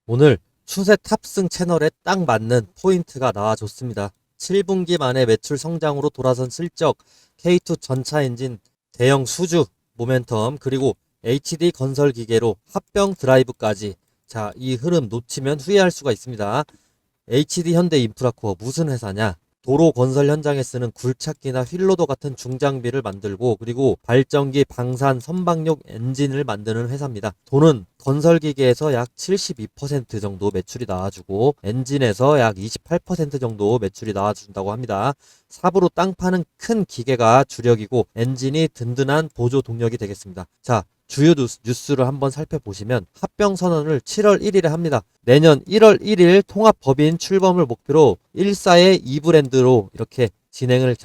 오늘 추세 탑승 채널에 딱 맞는 포인트가 나와줬습니다. 7분기 만에 매출 성장으로 돌아선 실적, K2 전차 엔진, 대형 수주, 모멘텀, 그리고 HD 건설 기계로 합병 드라이브까지. 자, 이 흐름 놓치면 후회할 수가 있습니다. HD 현대 인프라코어 무슨 회사냐? 도로 건설 현장에 쓰는 굴착기나 휠로더 같은 중장비를 만들고, 그리고 발전기, 방산, 선박용 엔진을 만드는 회사입니다. 돈은 건설기계에서 약 72% 정도 매출이 나와주고, 엔진에서 약 28% 정도 매출이 나와준다고 합니다. 삽으로 땅 파는 큰 기계가 주력이고, 엔진이 든든한 보조 동력이 되겠습니다. 자, 주요 뉴스를 한번 살펴보시면 합병 선언을 7월 1일에 합니다. 내년 1월 1일 통합법인 출범을 목표로 1사의 2브랜드로 이렇게 진행을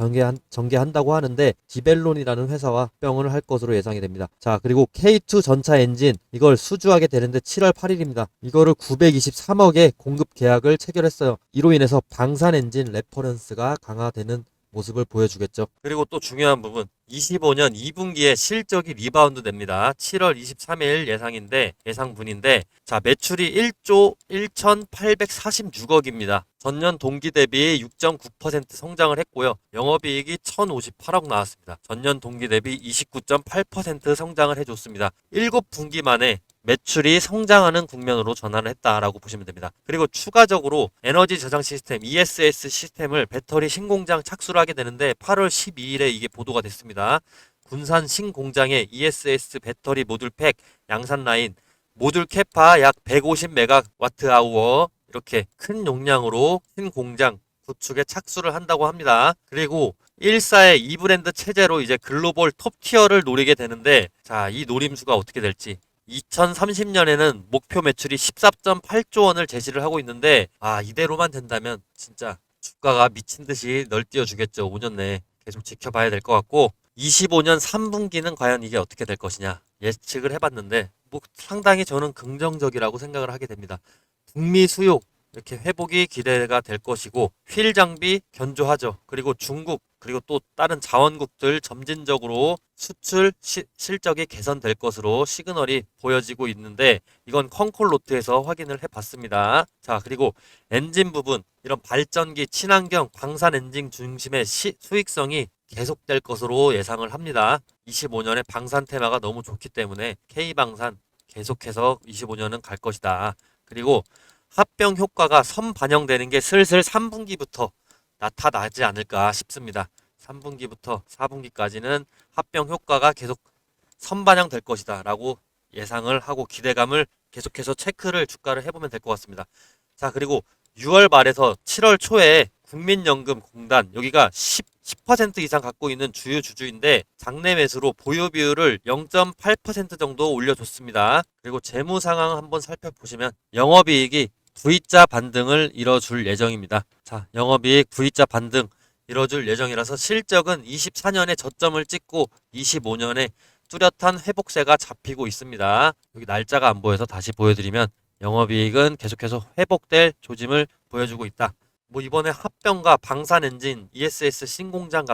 전개한다고 하는데, 디벨론이라는 회사와 합병을 할 것으로 예상이 됩니다. 자, 그리고 K2 전차 엔진 이걸 수주하게 되는데 7월 8일입니다. 이거를 923억에 공급 계약을 체결했어요. 이로 인해서 방산 엔진 레퍼런스가 강화되는 모습을 보여주겠죠. 그리고 또 중요한 부분, 25년 2분기에 실적이 리바운드 됩니다. 7월 23일 예상분인데, 자, 매출이 1조 1,846억입니다. 전년 동기 대비 6.9% 성장을 했고요. 영업이익이 1,058억 나왔습니다. 전년 동기 대비 29.8% 성장을 해줬습니다. 7분기 만에 매출이 성장하는 국면으로 전환을 했다라고 보시면 됩니다. 그리고 추가적으로 에너지 저장 시스템 ESS 시스템을 배터리 신공장 착수를 하게 되는데, 8월 12일에 이게 보도가 됐습니다. 군산 신공장에 ESS 배터리 모듈 팩 양산 라인 모듈 캐파 약 150메가와트 아워 이렇게 큰 용량으로 신공장 구축에 착수를 한다고 합니다. 그리고 1사의 2브랜드 체제로 이제 글로벌 톱티어를 노리게 되는데, 자, 이 노림수가 어떻게 될지. 2030년에는 목표 매출이 14.8조 원을 제시를 하고 있는데, 이대로만 된다면 진짜 주가가 미친 듯이 널뛰어 주겠죠. 5년 내에 계속 지켜봐야 될 것 같고, 25년 3분기는 과연 이게 어떻게 될 것이냐 예측을 해봤는데, 뭐 상당히 저는 긍정적이라고 생각을 하게 됩니다. 북미 수요 이렇게 회복이 기대가 될 것이고, 휠 장비 견조하죠. 그리고 중국, 그리고 또 다른 자원국들 점진적으로 수출 실적이 개선될 것으로 시그널이 보여지고 있는데, 이건 컨콜로트에서 확인을 해봤습니다. 자, 그리고 엔진 부분, 이런 발전기, 친환경, 방산 엔진 중심의 수익성이 계속될 것으로 예상을 합니다. 25년에 방산 테마가 너무 좋기 때문에 K방산 계속해서 25년은 갈 것이다. 그리고 합병 효과가 선반영되는 게 슬슬 3분기부터 나타나지 않을까 싶습니다. 3분기부터 4분기까지는 합병 효과가 계속 선반영될 것이다 라고 예상을 하고, 기대감을 계속해서 체크를 주가를 해보면 될 것 같습니다. 자, 그리고 6월 말에서 7월 초에 국민연금공단, 여기가 10% 이상 갖고 있는 주요 주주인데, 장내 매수로 보유 비율을 0.8% 정도 올려줬습니다. 그리고 재무 상황 한번 살펴보시면 영업이익이 V자 반등을 이뤄줄 예정입니다. 자, 영업이익 V자 반등 이뤄줄 예정이라서 실적은 24년에 저점을 찍고 25년에 뚜렷한 회복세가 잡히고 있습니다. 여기 날짜가 안 보여서 다시 보여드리면, 영업이익은 계속해서 회복될 조짐을 보여주고 있다. 뭐 이번에 합병과 방산 엔진, ESS 신공장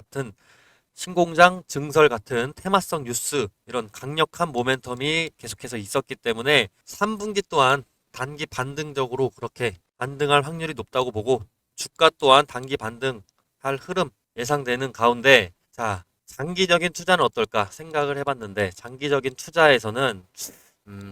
증설 같은 테마성 뉴스, 이런 강력한 모멘텀이 계속해서 있었기 때문에 3분기 또한 단기 반등적으로 그렇게 반등할 확률이 높다고 보고, 주가 또한 단기 반등할 흐름 예상되는 가운데, 자, 장기적인 투자는 어떨까 생각을 해봤는데, 장기적인 투자에서는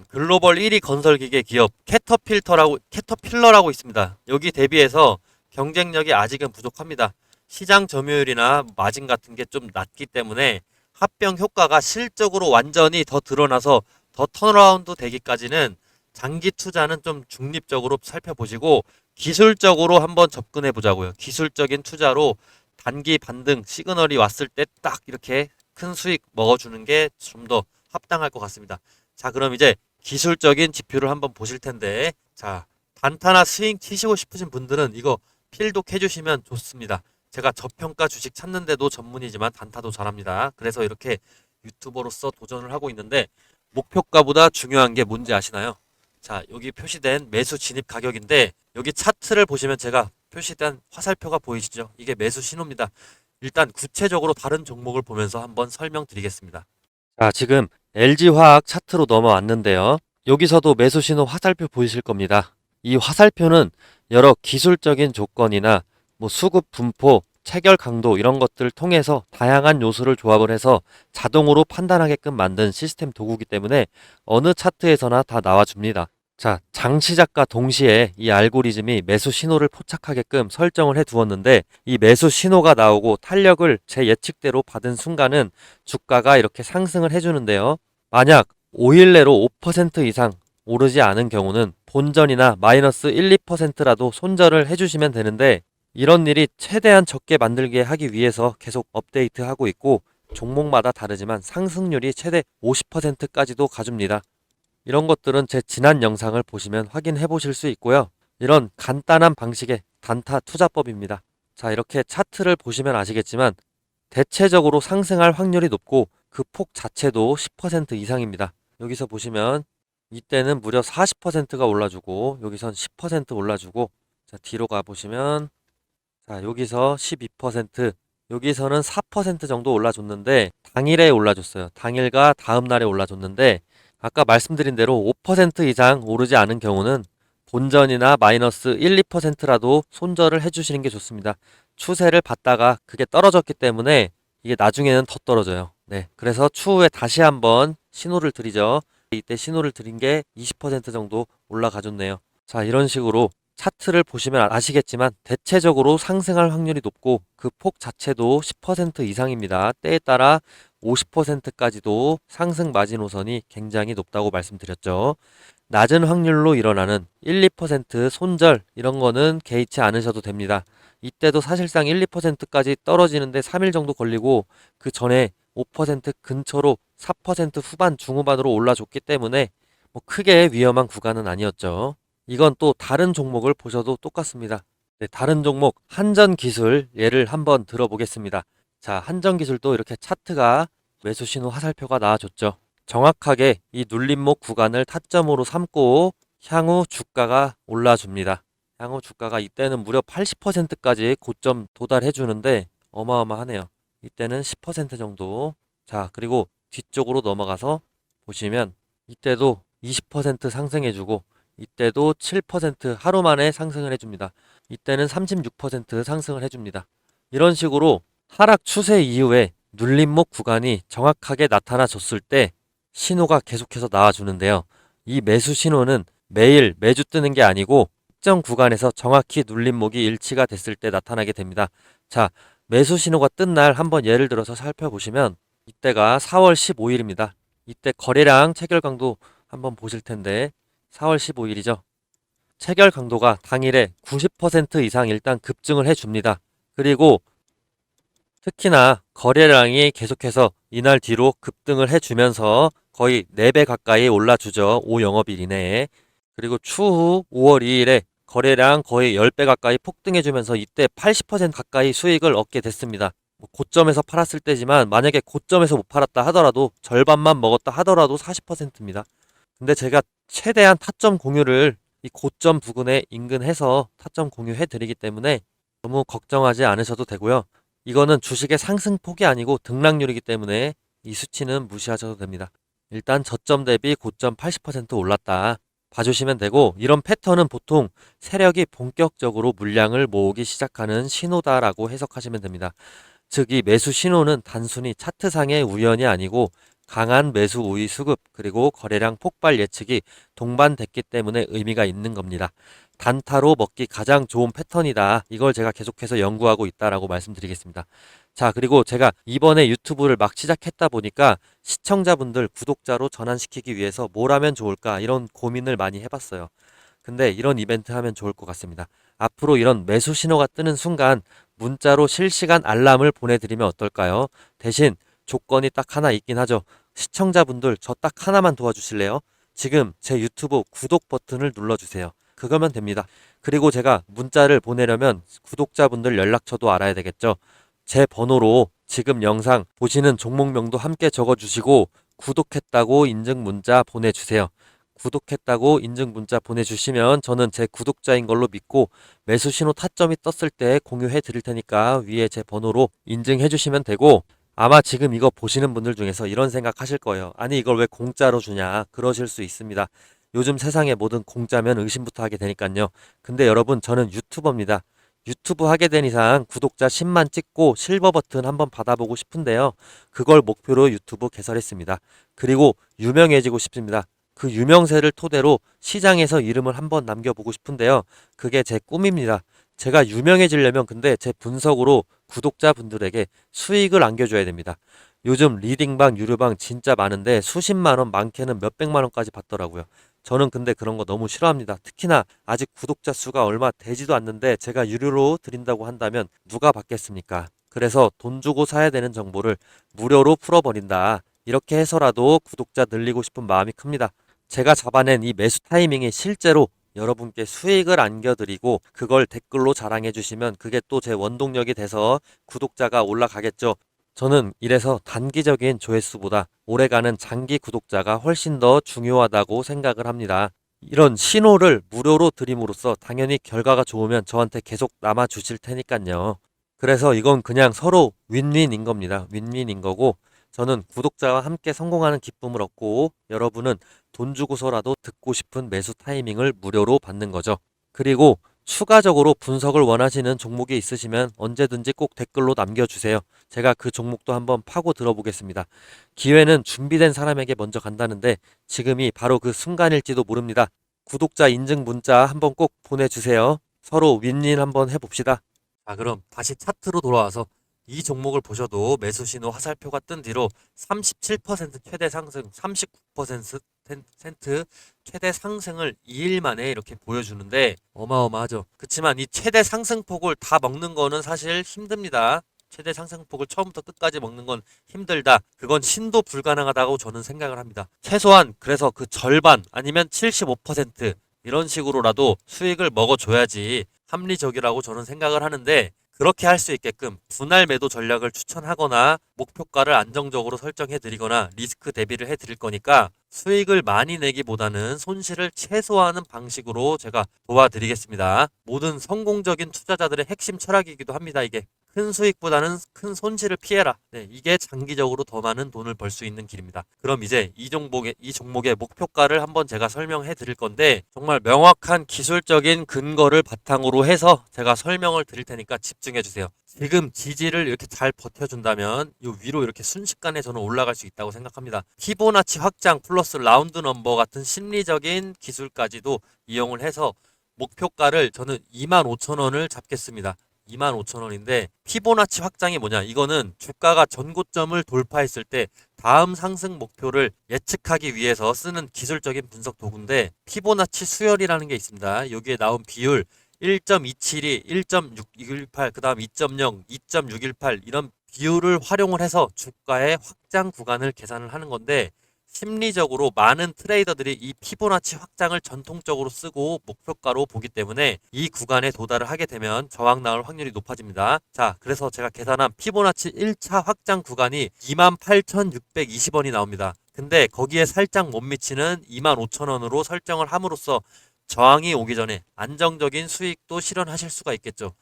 글로벌 1위 건설기계 기업 캐터필러라고 있습니다. 여기 대비해서 경쟁력이 아직은 부족합니다. 시장 점유율이나 마진 같은 게 좀 낮기 때문에 합병 효과가 실적으로 완전히 더 드러나서 더 턴어라운드 되기까지는 장기 투자는 좀 중립적으로 살펴보시고, 기술적으로 한번 접근해 보자고요. 기술적인 투자로 단기 반등 시그널이 왔을 때 딱 이렇게 큰 수익 먹어주는 게 좀 더 합당할 것 같습니다. 자, 그럼 이제 기술적인 지표를 한번 보실 텐데, 자, 단타나 스윙 치시고 싶으신 분들은 이거 필독 해주시면 좋습니다. 제가 저평가 주식 찾는데도 전문이지만 단타도 잘합니다. 그래서 이렇게 유튜버로서 도전을 하고 있는데, 목표가보다 중요한 게 뭔지 아시나요? 자, 여기 표시된 매수 진입 가격인데, 여기 차트를 보시면 제가 표시된 화살표가 보이시죠? 이게 매수 신호입니다. 일단 구체적으로 다른 종목을 보면서 한번 설명드리겠습니다. 자, 지금 LG화학 차트로 넘어왔는데요. 여기서도 매수 신호 화살표 보이실 겁니다. 이 화살표는 여러 기술적인 조건이나 뭐 수급 분포, 체결 강도 이런 것들을 통해서 다양한 요소를 조합을 해서 자동으로 판단하게끔 만든 시스템 도구이기 때문에 어느 차트에서나 다 나와줍니다. 자, 장 시작과 동시에 이 알고리즘이 매수 신호를 포착하게끔 설정을 해 두었는데 이 매수 신호가 나오고 탄력을 제 예측대로 받은 순간은 주가가 이렇게 상승을 해주는데요. 만약 5일 내로 5% 이상 오르지 않은 경우는 본전이나 마이너스 1, 2%라도 손절을 해주시면 되는데 이런 일이 최대한 적게 만들게 하기 위해서 계속 업데이트하고 있고 종목마다 다르지만 상승률이 최대 50%까지도 가줍니다. 이런 것들은 제 지난 영상을 보시면 확인해 보실 수 있고요. 이런 간단한 방식의 단타 투자법입니다. 자, 이렇게 차트를 보시면 아시겠지만 대체적으로 상승할 확률이 높고 그 폭 자체도 10% 이상입니다. 여기서 보시면 이때는 무려 40%가 올라주고 여기선 10% 올라주고 자, 뒤로 가보시면 자, 여기서 12%, 여기서는 4% 정도 올라줬는데 당일에 올라줬어요. 당일과 다음 날에 올라줬는데 아까 말씀드린 대로 5% 이상 오르지 않은 경우는 본전이나 마이너스 1, 2%라도 손절을 해주시는 게 좋습니다. 추세를 봤다가 그게 떨어졌기 때문에 이게 나중에는 더 떨어져요. 네, 그래서 추후에 다시 한번 신호를 드리죠. 이때 신호를 드린 게 20% 정도 올라가줬네요. 자, 이런 식으로 차트를 보시면 아시겠지만 대체적으로 상승할 확률이 높고 그 폭 자체도 10% 이상입니다. 때에 따라 50%까지도 상승 마지노선이 굉장히 높다고 말씀드렸죠. 낮은 확률로 일어나는 1, 2% 손절 이런 거는 개의치 않으셔도 됩니다. 이때도 사실상 1, 2%까지 떨어지는데 3일 정도 걸리고 그 전에 5% 근처로 4% 후반 중후반으로 올라줬기 때문에 뭐 크게 위험한 구간은 아니었죠. 이건 또 다른 종목을 보셔도 똑같습니다. 네, 다른 종목 한전기술 예를 한번 들어보겠습니다. 자, 한전기술도 이렇게 차트가 매수 신호 화살표가 나와줬죠. 정확하게 이 눌림목 구간을 타점으로 삼고 향후 주가가 올라줍니다. 향후 주가가 이때는 무려 80%까지 고점 도달해 주는데 어마어마하네요. 이때는 10% 정도. 자, 그리고 뒤쪽으로 넘어가서 보시면 이때도 20% 상승해주고 이때도 7% 하루 만에 상승을 해줍니다. 이때는 36% 상승을 해줍니다. 이런 식으로 하락 추세 이후에 눌림목 구간이 정확하게 나타나줬을 때 신호가 계속해서 나와주는데요. 이 매수 신호는 매일 매주 뜨는 게 아니고 특정 구간에서 정확히 눌림목이 일치가 됐을 때 나타나게 됩니다. 자, 매수 신호가 뜬 날 한번 예를 들어서 살펴보시면 이때가 4월 15일입니다. 이때 거래량 체결 강도 한번 보실 텐데 4월 15일이죠. 체결 강도가 당일에 90% 이상 일단 급증을 해줍니다. 그리고 특히나 거래량이 계속해서 이날 뒤로 급등을 해주면서 거의 4배 가까이 올라주죠. 5영업일 이내에. 그리고 추후 5월 2일에 거래량 거의 10배 가까이 폭등해주면서 이때 80% 가까이 수익을 얻게 됐습니다. 고점에서 팔았을 때지만 만약에 고점에서 못 팔았다 하더라도 절반만 먹었다 하더라도 40%입니다. 근데 제가 최대한 타점 공유를 이 고점 부근에 인근해서 타점 공유해 드리기 때문에 너무 걱정하지 않으셔도 되고요. 이거는 주식의 상승폭이 아니고 등락률이기 때문에 이 수치는 무시하셔도 됩니다. 일단 저점 대비 고점 80% 올랐다 봐주시면 되고 이런 패턴은 보통 세력이 본격적으로 물량을 모으기 시작하는 신호다라고 해석하시면 됩니다. 즉 이 매수 신호는 단순히 차트상의 우연이 아니고 강한 매수 우위 수급 그리고 거래량 폭발 예측이 동반됐기 때문에 의미가 있는 겁니다. 단타로 먹기 가장 좋은 패턴이다. 이걸 제가 계속해서 연구하고 있다라고 말씀드리겠습니다. 자, 그리고 제가 이번에 유튜브를 막 시작했다 보니까 시청자분들 구독자로 전환시키기 위해서 뭘 하면 좋을까 이런 고민을 많이 해봤어요. 근데 이런 이벤트 하면 좋을 것 같습니다. 앞으로 이런 매수 신호가 뜨는 순간 문자로 실시간 알람을 보내드리면 어떨까요? 대신 조건이 딱 하나 있긴 하죠. 시청자분들 저 딱 하나만 도와주실래요? 지금 제 유튜브 구독 버튼을 눌러주세요. 그거면 됩니다. 그리고 제가 문자를 보내려면 구독자분들 연락처도 알아야 되겠죠. 제 번호로 지금 영상 보시는 종목명도 함께 적어주시고 구독했다고 인증 문자 보내주세요. 구독했다고 인증 문자 보내주시면 저는 제 구독자인 걸로 믿고 매수 신호 타점이 떴을 때 공유해 드릴 테니까 위에 제 번호로 인증해 주시면 되고 아마 지금 이거 보시는 분들 중에서 이런 생각 하실 거예요. 아니 이걸 왜 공짜로 주냐 그러실 수 있습니다. 요즘 세상에 뭐든 공짜면 의심부터 하게 되니까요. 근데 여러분, 저는 유튜버입니다. 유튜브 하게 된 이상 구독자 10만 찍고 실버 버튼 한번 받아보고 싶은데요. 그걸 목표로 유튜브 개설했습니다. 그리고 유명해지고 싶습니다. 그 유명세를 토대로 시장에서 이름을 한번 남겨보고 싶은데요. 그게 제 꿈입니다. 제가 유명해지려면 근데 제 분석으로 구독자분들에게 수익을 안겨줘야 됩니다. 요즘 리딩방, 유료방 진짜 많은데 수십만 원, 많게는 몇백만 원까지 받더라고요. 저는 근데 그런 거 너무 싫어합니다. 특히나 아직 구독자 수가 얼마 되지도 않는데 제가 유료로 드린다고 한다면 누가 받겠습니까? 그래서 돈 주고 사야 되는 정보를 무료로 풀어버린다. 이렇게 해서라도 구독자 늘리고 싶은 마음이 큽니다. 제가 잡아낸 이 매수 타이밍이 실제로 여러분께 수익을 안겨드리고 그걸 댓글로 자랑해 주시면 그게 또 제 원동력이 돼서 구독자가 올라가겠죠. 저는 이래서 단기적인 조회수보다 오래가는 장기 구독자가 훨씬 더 중요하다고 생각을 합니다. 이런 신호를 무료로 드림으로써 당연히 결과가 좋으면 저한테 계속 남아 주실 테니까요. 그래서 이건 그냥 서로 윈윈인 겁니다. 윈윈인 거고 저는 구독자와 함께 성공하는 기쁨을 얻고 여러분은 돈 주고서라도 듣고 싶은 매수 타이밍을 무료로 받는 거죠. 그리고 추가적으로 분석을 원하시는 종목이 있으시면 언제든지 꼭 댓글로 남겨주세요. 제가 그 종목도 한번 파고 들어보겠습니다. 기회는 준비된 사람에게 먼저 간다는데 지금이 바로 그 순간일지도 모릅니다. 구독자 인증 문자 한번 꼭 보내주세요. 서로 윈윈 한번 해봅시다. 자, 그럼 다시 차트로 돌아와서 이 종목을 보셔도 매수 신호 화살표가 뜬 뒤로 37% 최대 상승, 39% 최대 상승을 2일 만에 이렇게 보여주는데 어마어마하죠. 그렇지만 이 최대 상승폭을 다 먹는 거는 사실 힘듭니다. 최대 상승폭을 처음부터 끝까지 먹는 건 힘들다. 그건 신도 불가능하다고 저는 생각을 합니다. 최소한 그래서 그 절반 아니면 75% 이런 식으로라도 수익을 먹어줘야지 합리적이라고 저는 생각을 하는데 그렇게 할 수 있게끔 분할 매도 전략을 추천하거나 목표가를 안정적으로 설정해 드리거나 리스크 대비를 해 드릴 거니까 수익을 많이 내기보다는 손실을 최소화하는 방식으로 제가 도와드리겠습니다. 모든 성공적인 투자자들의 핵심 철학이기도 합니다. 이게 큰 수익보다는 큰 손실을 피해라. 네, 이게 장기적으로 더 많은 돈을 벌 수 있는 길입니다. 그럼 이제 이 종목의 목표가를 한번 제가 설명해 드릴 건데 정말 명확한 기술적인 근거를 바탕으로 해서 제가 설명을 드릴 테니까 집중해 주세요. 지금 지지를 이렇게 잘 버텨준다면 이 위로 이렇게 순식간에 저는 올라갈 수 있다고 생각합니다. 피보나치 확장 플러스 라운드 넘버 같은 심리적인 기술까지도 이용을 해서 목표가를 저는 25,000원을 잡겠습니다. 25,000원인데 피보나치 확장이 뭐냐? 이거는 주가가 전고점을 돌파했을 때 다음 상승 목표를 예측하기 위해서 쓰는 기술적인 분석 도구인데 피보나치 수열이라는 게 있습니다. 여기에 나온 비율 1.272, 1.618, 그 다음 2.0, 2.618 이런 비율을 활용을 해서 주가의 확장 구간을 계산을 하는 건데 심리적으로 많은 트레이더들이 이 피보나치 확장을 전통적으로 쓰고 목표가로 보기 때문에 이 구간에 도달을 하게 되면 저항 나올 확률이 높아집니다. 자, 그래서 제가 계산한 피보나치 1차 확장 구간이 28,620원이 나옵니다. 근데 거기에 살짝 못 미치는 25,000원으로 설정을 함으로써 저항이 오기 전에 안정적인 수익도 실현하실 수가 있겠죠.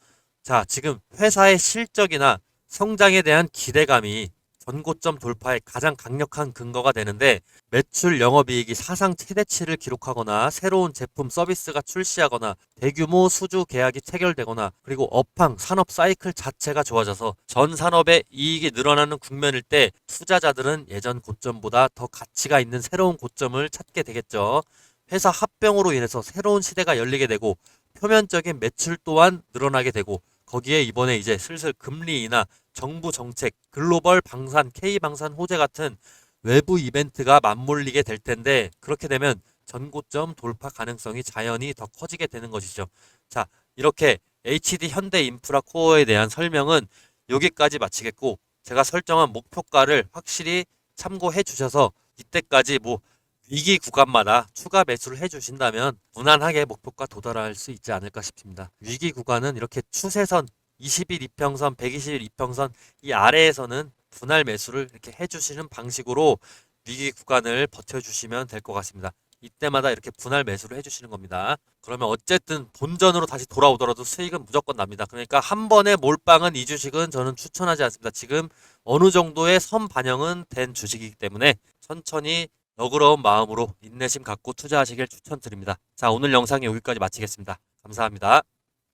자, 지금 회사의 실적이나 성장에 대한 기대감이 전고점 돌파의 가장 강력한 근거가 되는데 매출 영업이익이 사상 최대치를 기록하거나 새로운 제품 서비스가 출시하거나 대규모 수주 계약이 체결되거나 그리고 업황 산업 사이클 자체가 좋아져서 전 산업의 이익이 늘어나는 국면일 때 투자자들은 예전 고점보다 더 가치가 있는 새로운 고점을 찾게 되겠죠. 회사 합병으로 인해서 새로운 시대가 열리게 되고 표면적인 매출 또한 늘어나게 되고 거기에 이번에 이제 슬슬 금리 인하, 정부 정책, 글로벌 방산, K방산 호재 같은 외부 이벤트가 맞물리게 될 텐데 그렇게 되면 전고점 돌파 가능성이 자연히 더 커지게 되는 것이죠. 자, 이렇게 HD 현대인프라 코어에 대한 설명은 여기까지 마치겠고 제가 설정한 목표가를 확실히 참고해 주셔서 이때까지 뭐 위기 구간마다 추가 매수를 해주신다면 무난하게 목표가 도달할 수 있지 않을까 싶습니다. 위기 구간은 이렇게 추세선 20일 이평선, 120일 이평선 이 아래에서는 분할 매수를 이렇게 해주시는 방식으로 위기 구간을 버텨주시면 될 것 같습니다. 이때마다 이렇게 분할 매수를 해주시는 겁니다. 그러면 어쨌든 본전으로 다시 돌아오더라도 수익은 무조건 납니다. 그러니까 한 번에 몰빵은 이 주식은 저는 추천하지 않습니다. 지금 어느 정도의 선 반영은 된 주식이기 때문에 천천히 너그러운 마음으로 인내심 갖고 투자하시길 추천드립니다. 자, 오늘 영상이 여기까지 마치겠습니다. 감사합니다.